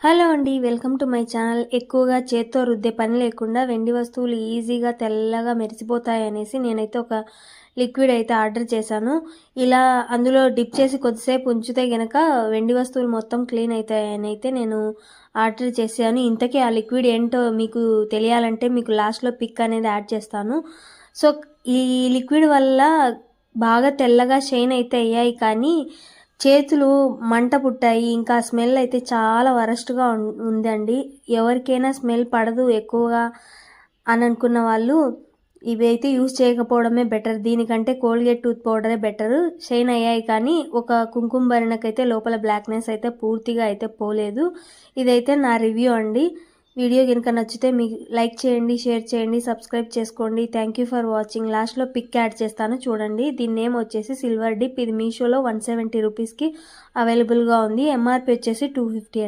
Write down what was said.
Hello అండి, welcome to my channel. ఎక్కువగా చేత్తో రుద్దే పని లేకుండా వెండి వస్తువులు ఈజీగా తెల్లగా మెరిసిపోతాయనేసి నేనైతే ఒక లిక్విడ్ అయితే ఆర్డర్ చేశాను. ఇలా అందులో డిప్ చేసి కొద్దిసేపు ఉంచితే గనక వెండి వస్తువులు మొత్తం క్లీన్ అవుతాయని అయితే నేను ఆర్డర్ చేశాను. ఇంతకీ ఆ లిక్విడ్ ఏంటో మీకు తెలియాలంటే మీకు లాస్ట్లో పిక్ అనేది యాడ్ చేస్తాను. సో ఈ లిక్విడ్ వల్ల బాగా తెల్లగా షైన్ అయితే అయ్యాయి, కానీ చేతులు మంట పుట్టాయి. ఇంకా స్మెల్ అయితే చాలా వరస్ట్‌గా ఉందండి. ఎవరికైనా స్మెల్ పడదు ఎక్కువగా అని అనుకున్న వాళ్ళు ఇవైతే యూజ్ చేయకపోవడమే బెటర్. దీనికంటే కోల్గేట్ టూత్ పౌడరే బెటరు. షైన్ అయ్యాయి, కానీ ఒక కుంకుమ భరణకైతే లోపల బ్లాక్‌నెస్ అయితే పూర్తిగా అయితే పోలేదు. ఇదైతే నా రివ్యూ అండి. వీడియో గనుక నచ్చితే మీకు లైక్ చేయండి, షేర్ చేయండి, సబ్స్క్రైబ్ చేసుకోండి. Thank you for watching. లాస్ట్లో పిక్ యాడ్ చేస్తాను చూడండి. దీని నేమ్ వచ్చేసి సిల్వర్ డిప్. ఇది మీషోలో 170 రూపీస్కి అవైలబుల్గా ఉంది. ఎంఆర్పి వచ్చేసి 250 అండి.